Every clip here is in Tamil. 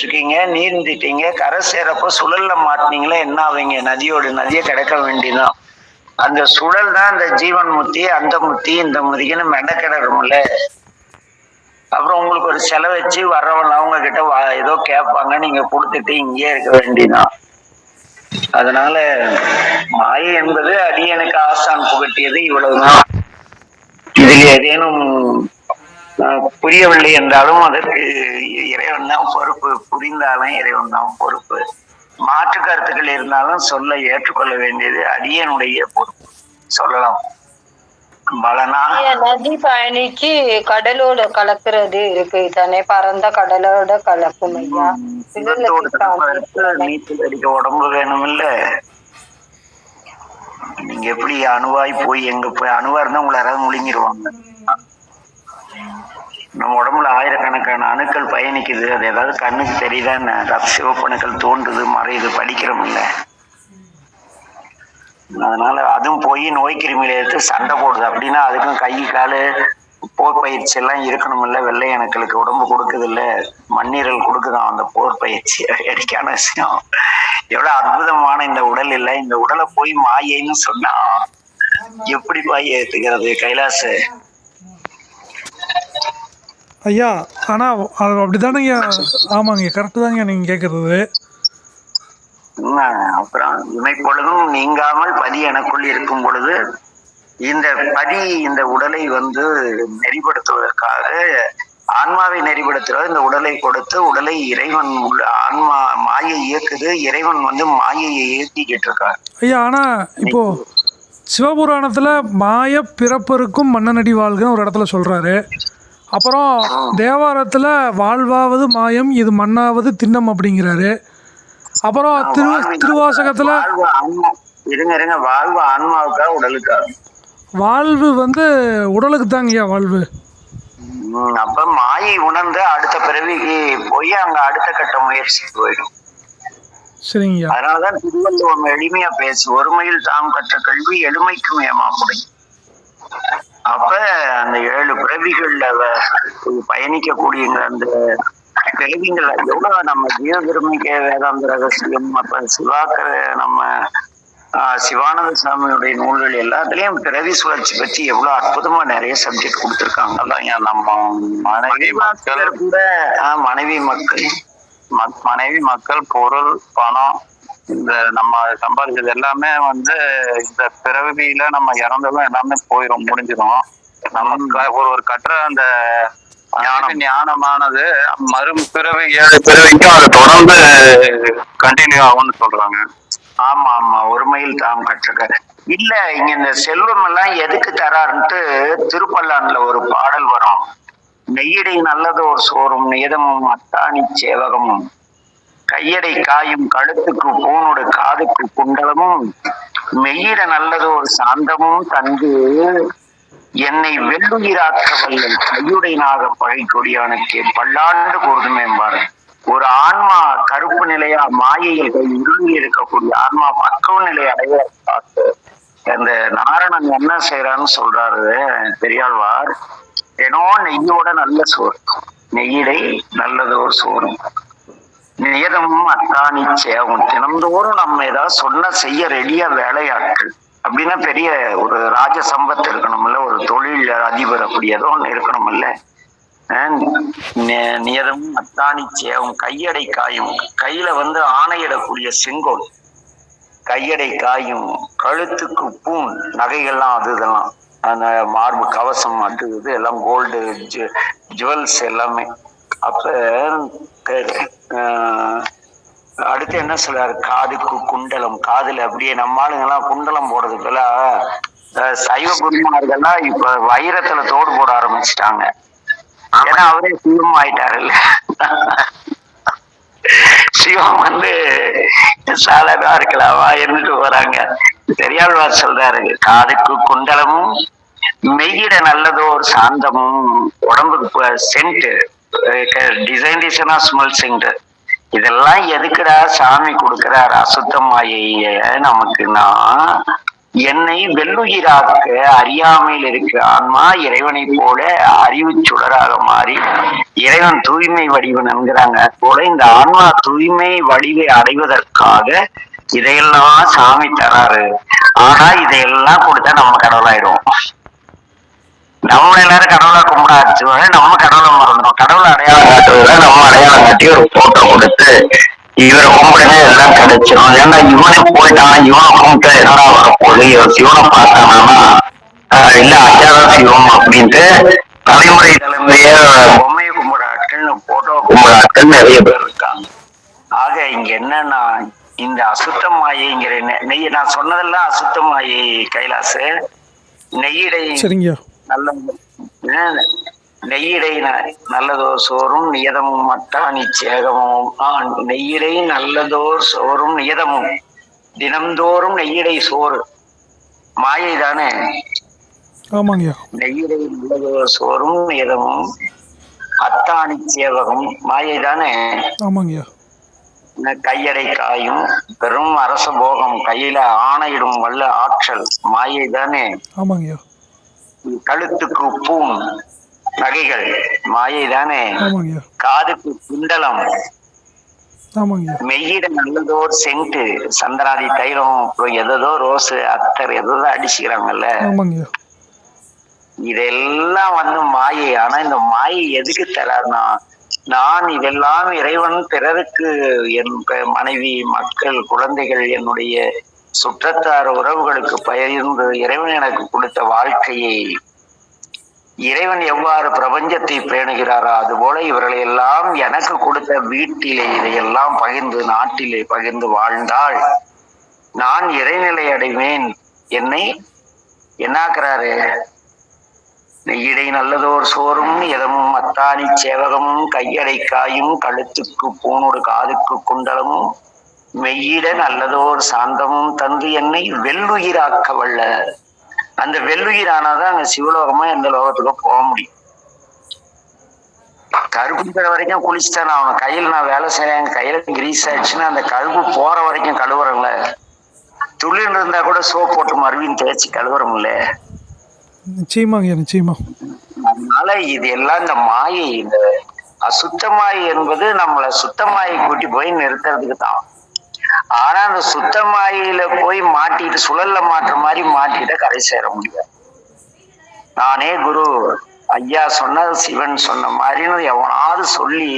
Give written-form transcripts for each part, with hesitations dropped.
போயிட்டு இருக்கீங்க, நீந்திட்டீங்க, கரை சேரப்போ சுழல்ல மாட்டினீங்களே என்ன ஆவீங்க? நதியை கிடக்க வேண்டிதான். அந்த சுழல் தான் அந்த ஜீவன் முத்தி, அந்த முத்தி, இந்த முதிக்குன்னு மெனக்கிடணும்ல. அப்புறம் உங்களுக்கு ஒரு செலவு வச்சு வர்றவங்க அவங்க கிட்ட ஏதோ கேட்பாங்க, நீங்க கொடுத்துட்டு இங்கேயே இருக்க வேண்டிதான். அதனால மாயை என்பது அடியனுக்கு ஆசான் புகட்டியது இவ்வளவுதான். இதில் ஏதேனும் புரியவில்லை என்றாலும் அதற்கு இறைவன் தான் பொறுப்பு, புரிந்தாலும் இறைவன் தான் பொறுப்பு. மாற்று கருத்துக்கள் இருந்தாலும் சொல்ல ஏற்றுக்கொள்ள வேண்டியது அடியனுடைய பொறுப்பு. சொல்லலாம். நதி பயணிக்கு கடலோட கலக்குறது இருக்கு தானே, பரந்த கடலோட கலக்கும் ஐயா. நீச்சல் அடிக்க உடம்பு வேணும் இல்ல? நீங்க எப்படி அணுவாய் போய் எங்க போய் அணுவா இருந்தா உங்களை யாராவது முழுங்கிடுவாங்க. நம்ம உடம்புல ஆயிரக்கணக்கான அணுக்கள் பயணிக்குது. அது ஏதாவது கண்ணுக்கு தெரியுதான்னு சிவப்பணுக்கள் தோன்றுது, மறையுது, படிக்கிறோம் இல்ல. அதனால அதுவும் போய் நோய் கிருமியில எடுத்து சண்டை போடுது. அப்படின்னா அதுக்கும் கை காலு போர் பயிற்சி எல்லாம் இருக்கணும் இல்ல. வெள்ளை அணுக்களுக்கு உடம்பு கொடுக்குது இல்ல, மண்ணீரல் கொடுக்குதான் அந்த போர் பயிற்சி. வேடிக்கையான விஷயம். எவ்வளவு அற்புதமான இந்த உடல் இல்ல. இந்த உடலை போய் மாயைன்னு சொன்னா எப்படி பாய் ஏத்துக்கிறது கைலாச ஐயா? ஆனா அப்படித்தானங்க. ஆமாங்க, கரெக்டு தாங்க நீங்க கேக்குறது. அப்புறம் இமைப்பொழுதும் நீங்காமல் பதி எனக்குள் இருக்கும் பொழுது இந்த பதி இந்த உடலை நெறிப்படுத்துவதற்காக ஆன்மாவை நெறிப்படுத்துறது. இந்த உடலை கொடுத்து உடலை இறைவன் ஆன்மா மாயை இயக்குது. இறைவன் மாயையை இயக்கிக்கிட்டு இருக்காரு ஐயா. ஆனா இப்போ சிவபுராணத்துல மாய பிறப்பருக்கும் மன்னனடி வாழ்கன்னு ஒரு இடத்துல சொல்றாரு. அப்புறம் தேவாரத்துல வாழ்வாவது மாயம், இது மண்ணாவது திண்ணம் அப்படிங்கிறாரு. அப்புறம் திருவாசகத்துல இருங்க வாழ்வு ஆன்மாவுக்கா உடலுக்கா? வாழ்வு உடலுக்கு தாங்கய்யா வாழ்வு. அப்ப மாயை உணர்ந்து அடுத்த பிறவிக்கு போய் அங்க அடுத்த கட்ட முயற்சி போயிடும். சரிங்க. அதனாலதான் திருவள்ளுவர் எளிமையா பேசு, ஒருமையில் தாம் கற்ற கல்வி எளிமைக்கும் ஏமாமுடி. அப்ப அந்த 7 பிறவிகள்ல பயணிக்கக்கூடிய அந்த பிறவிகள் எவ்வளவு நம்ம ஜீவபெருமைக்க வேதாந்த ரகசியம், அப்ப சிவாக்கர நம்ம சிவானந்த சாமியுடைய நூல்கள் எல்லாத்துலயும் பிறவி சுழற்சி பற்றி எவ்வளவு அற்புதமா நிறைய சப்ஜெக்ட் கொடுத்துருக்காங்க. அதான் நம்ம மனைவி மக்கள் கூட மனைவி மக்கள் பொருள் பணம் இந்த நம்ம சம்பாதிச்சது எல்லாமே இந்த பிறவியில நம்ம இறந்ததும் எல்லாமே போயிடும், முடிஞ்சிடும். நமக்கு ஒரு கற்ற அந்த ஞானமானது மறுபிறவி 7 பிறவிக்கும் அதை தொடர்ந்து கண்டினியூ ஆகும்னு சொல்றாங்க. ஆமா, ஒருமையில் தாம் கற்றுக்க இல்ல. இங்க இந்த செல்வம் எல்லாம் எதுக்கு தராருன்ட்டு திருப்பல்லான்ல ஒரு பாடல் வரும். நெய்யடை நல்லது ஒரு சோறும் நியதமும் அத்தாணி சேவகமும் கையடை காயும் கழுத்துக்கு பூனோடு காதுக்கு குண்டலமும் மெய்யிட நல்லது ஒரு சாந்தமும் தந்து என்னை வெள்ளுயிராக்க வல்லல் கையுடை நாக பகை கொடியானுக்கு பல்லாண்டு கூறுதுமேம்பாரு. ஒரு ஆன்மா கருப்பு நிலையா மாயையில் இருளி இருக்கக்கூடிய ஆன்மா பக்குவ நிலை அடைய பார்த்து அந்த நாரணன் என்ன செய்யறான்னு சொல்றாரு பெரியாழ்வார். ஏனோ நெய்யோட நல்ல சோறு, நெய்யிடை நல்லது ஒரு சோறும் நியதமும் அத்தாணி சேவும். தினந்தோறும் நம்ம ஏதாவது சொன்ன செய்ய ரெடியா வேலையாட்கள் அப்படின்னா பெரிய ஒரு ராஜ சம்பத்து இருக்கணும்ல, ஒரு தொழில் அதிபர் அப்படி ஏதோ ஒண்ணு இருக்கணும்ல. நியதமும் அத்தாணி சேவும் கையடை காயும், கையில ஆணையிடக்கூடிய செங்கோல், கையடை காயும் கழுத்துக்கு பூண், நகைகள்லாம் அது இதெல்லாம் அந்த மார்பு கவசம் அது இது எல்லாம் கோல்டு ஜுவல்ஸ் எல்லாமே. அப்ப அடுத்து என்ன சொல்றாரு? காதுக்கு குண்டலம், காதுல அப்படியே நம்ம ஆளுங்கெல்லாம் குண்டலம் போடுறதுக்குள்ள சைவ குருமார்கள்லாம் இப்ப வைரத்துல தோடு போட ஆரம்பிச்சுட்டாங்க. ஏன்னா அவரே சிவம் ஆயிட்டாருல்ல. சிவம் சாதாரணமா இருக்கலாமா இருந்துட்டு போறாங்க. பெரியாழ்வார் சொல்றாரு, காதுக்கு குண்டலமும் மெய்யிட நல்லதோர் சாந்தமும் உடம்புக்கு சென்ட் டிசைன் ஸ்மெல் சென்ட். இதெல்லாம் எதுக்குடா சாமி கொடுக்கிறார்? அசுத்தமாய நமக்குன்னா என்னை வெள்ளுயிராக்க அறியாமையில் இருக்கிற ஆன்மா இறைவனை போல அறிவு சுடராக மாறி இறைவன் தூய்மை வடிவன் என்கிறாங்க போல இந்த ஆன்மா தூய்மை வடிவை அடைவதற்காக இதையெல்லாம் சாமி தராரு. ஆனா இதையெல்லாம் கொடுத்தா நம்ம கடவுளாயிடுவோம். நம்ம எல்லாரும் கடவுளை கும்பிட ஆரம்பிச்சுவாங்க, நம்ம கடவுளை மறந்துடும். கடவுளை அடையாளம் காட்டுவதை நம்ம அடையாளம் காட்டி ஒரு போட்டோ கொடுத்து இவரை கும்பிடுங்க எல்லாம் கிடைச்சிடும். ஏன்னா இவனே போயிட்டான், இவனை கும்பிட்டு என்னடா வரப்போகுது, இவன் சிவனை பார்த்தானா இல்ல அஜாத சிவம் அப்படின்ட்டு தலைமுறை தலைமுறைய பொம்மையை கும்பிட ஆட்கள் போட்டோ கும்பிட ஆட்கள் நிறைய பேர் இருக்காங்க. ஆக இங்க என்னன்னா இந்த அசுத்த மாயைங்கிற நெய் நான் சொன்னதெல்லாம் அசுத்த மாயை கைலாசு. நெய்யிடை சரிங்கய்யா. நல்ல நெய்யிடை நல்லதோர் சோறும் நியதமும் மட்டாணி சேகமும் நெய்யிடை நல்லதோர் சோறும் நியதமும் தினம்தோறும் நெய்யிடை சோறு மாயை தானே. ஆமாங்கய்யா. நெய்யிடை நல்லதோர் சோறும் நியதமும் அத்தாணி சேவகம் மாயை தானே. ஆமாங்கய்யா. கையடை காயும் பெரும் அரச போகம் கையில ஆணையிடும் வல்ல ஆற்றல் மாயை தானே. ஆமாங்கய்யா. கழுத்துக்கு பூன் நகைகள் மாயை தானே. ஆமாங்கய்யா. காதுக்கு குண்டலம். ஆமாங்கய்யா. மெய்யிட நல்லதோர் சென்ட்டு சந்திராதி தைலம் எதோ ரோஸ் அத்தர் எதோ அடிச்சுக்கிறாங்கல்ல. ஆமாங்கய்யா. இதெல்லாம் மாயை. ஆனா இந்த மாயை எதுக்கு தராருன்னா நான் இதெல்லாம் இறைவன் பிறருக்கு என் மனைவி மக்கள் குழந்தைகள் என்னுடைய சுற்றத்தார் உறவுகளுக்கு பகிர்ந்து இறைவன் எனக்கு கொடுத்த வாழ்க்கையை இறைவன் எவ்வாறு பிரபஞ்சத்தை பேணுகிறாரோ அதுபோல இவர்களை எல்லாம் எனக்கு கொடுத்த வீட்டிலே இதையெல்லாம் பகிர்ந்து நாட்டிலே பகிர்ந்து வாழ்ந்தால் நான் இறைநிலை அடைவேன். என்னை என்னாக்குறாரு, நெய்யிடை நல்லதோர் சோறும் எதமும் அத்தானி சேவகமும் கையடை காயும் கழுத்துக்கு பூனோடு காதுக்கு குண்டலமும் மெய்யிட நல்லதோர் சாந்தமும் தந்து என்னை வெள்ளுயிராக்க வல்ல. அந்த வெள்ளுயிரானாதான் அங்க சிவலோகமா எந்த லோகத்துக்கோ போக முடியும். கருப்புங்கிற வரைக்கும் குளிச்சுட்டான் அவன் கையில் நான் வேலை செய்யறேன், கையில கிரீஸ் ஆயிடுச்சுன்னா அந்த கழுவு போற வரைக்கும் கழுவுறங்கள. துளிர் இருந்தா கூட சோப் போட்டு மறுபடியும் தேய்ச்சி கழுவுறோம்ல. நிச்சயமாங்க, நிச்சயமா. அதனால இது எல்லாம் இந்த மாயை, இந்த அசுத்தமாய் என்பது நம்மளை சுத்தமாயை கூட்டி போய் நிறுத்துறதுக்கு தான். ஆனா அந்த சுத்தமாயில போய் மாட்டிட்டு சுழல்ல மாற்ற மாதிரி மாட்டிட்ட கரை சேர முடியாது. நானே குரு ஐயா சொன்ன சிவன் சொன்ன மாதிரின்னு எவனாவது சொல்லி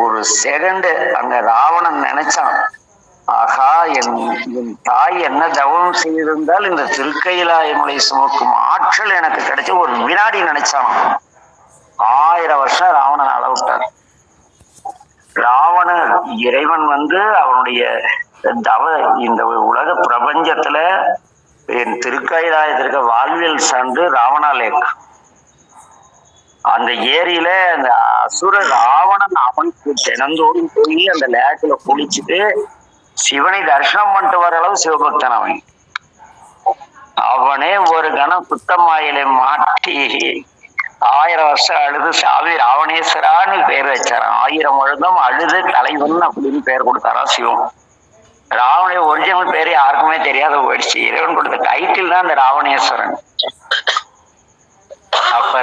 ஒரு செகண்ட் அங்க ராவணன் நினைச்சான், ஆகா என் தாய் என்ன தவம் செய்திருந்தால் இந்த திருக்கையிலாயமலை சுமக்கும் ஆற்றல் எனக்கு கிடைச்ச ஒரு வினாடி நினைச்சான். 1000 வருஷம் ராவணன் அளவிட்டார். ராவண இறைவன் அவனுடைய இந்த உலக பிரபஞ்சத்துல என் திருக்கைலாயத்திற்கு வாழ்வியல் சார்ந்து ராவணா லேக் அந்த ஏரியில அந்த அசுர ராவணன் அவனுக்கு தினந்தோறும் போய் அந்த லேக்ல குளிச்சுட்டு சிவனை தரிசனம் பண்ணிட்டு வர அளவு சிவபக்தன் அவன். அவனே ஒரு கணம் சுத்தமாயில மாட்டி 1000 வருஷம் அழுது சாமி ராவணேஸ்வரான்னு பேர் வச்சாராம். 1000 வருடம் அழுது தலைவன் அப்படின்னு பேர் கொடுத்தாராம் சிவம். ராவண ஒரிஜினல் பேரு யாருக்குமே தெரியாத போயிடுச்சு. இறைவன் கொடுத்த டைட்டில் தான் அந்த ராவணேஸ்வரன். அப்ப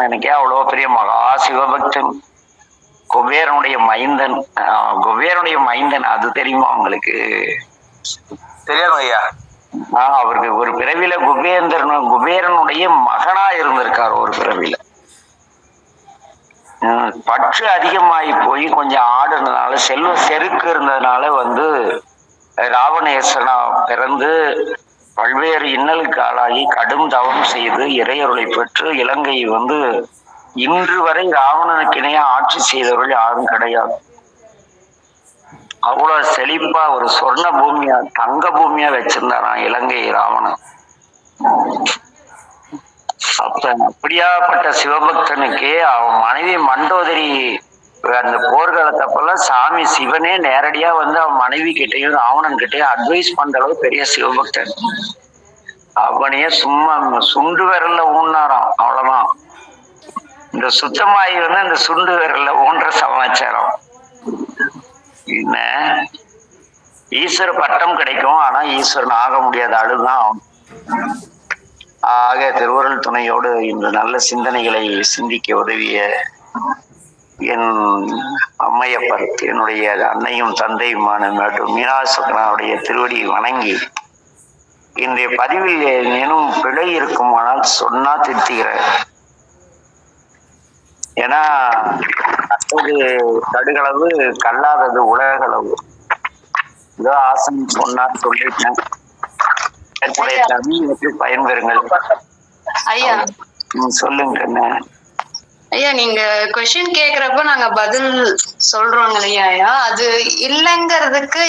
எனக்கே அவ்வளவு பெரிய மகா சிவபக்தன், குபேரனுடைய மைந்தன். குபேரனுடைய மைந்தன் அது தெரியுமா உங்களுக்கு? தெரியாது ஐயா. அவருக்கு ஒரு பிறவில குபேரனுடைய மகனா இருந்திருக்காரு. ஒரு பிறவில பற்று அதிகமாகி போய் கொஞ்சம் ஆடுனதுனால செல்வ செருக்கு இருந்ததுனால ராவணேஸ்வரனா பிறந்து பல்வேறு இன்னலுக்கு ஆளாகி கடும் தவம் செய்து இறையருளை பெற்று இலங்கை இன்று வரை ராவணனுக்கு இணையா ஆட்சி செய்தவர்கள் யாரும் கிடையாது. அவ்வளவு செழிப்பா ஒரு சொர்ண பூமியா தங்க பூமியா வச்சிருந்தாராம் இலங்கை ராவணன். அப்படியாப்பட்ட சிவபக்தனுக்கு அவன் மனைவி மண்டோதரி அந்த போர்க்காலத்தப்பெல்லாம் சாமி சிவனே நேரடியா அவன் மனைவி கிட்டையும் ராவணன் கிட்டையும் அட்வைஸ் பண்ற அளவு பெரிய சிவபக்தன். அவனையே சும்மா சுண்டு விரல்ல ஊன்னாராம். அவ்வளவுதான். இந்த சுத்தமாயி இந்த சுண்டு விரல்ல ஊன்ற சமாச்சாரம் என்ன. ஈஸ்வர பட்டம் கிடைக்கும், ஆனா ஈஸ்வரன் ஆக முடியாத ஆளுதான் அவன். ஆக திருவருள் துணையோடு இந்த நல்ல சிந்தனைகளை சிந்திக்க உதவிய என் அம்மையப்பர், என்னுடைய அன்னையும் தந்தையுமான மீனாசுக்கரனுடைய திருவடி வணங்கி இன்றைய பதிவில் ஏனும் பிழை இருக்குமானால் சொன்னா திருத்துகிறேன். ஏன்னா அப்போது கடுகளவு கல்லாதது உலகளவு. ஏதோ ஆசன் சொன்னா சொல்லிட்டேன். பயன்பெறுங்கள். ஐயா சொல்லுங்க. என்ன ஐயா, நீங்க கொஸ்டின் கேக்குறப்ப நாங்க பதில் சொல்றோம் இல்லையா ஐயா, அது இல்லைங்கிறதுக்கு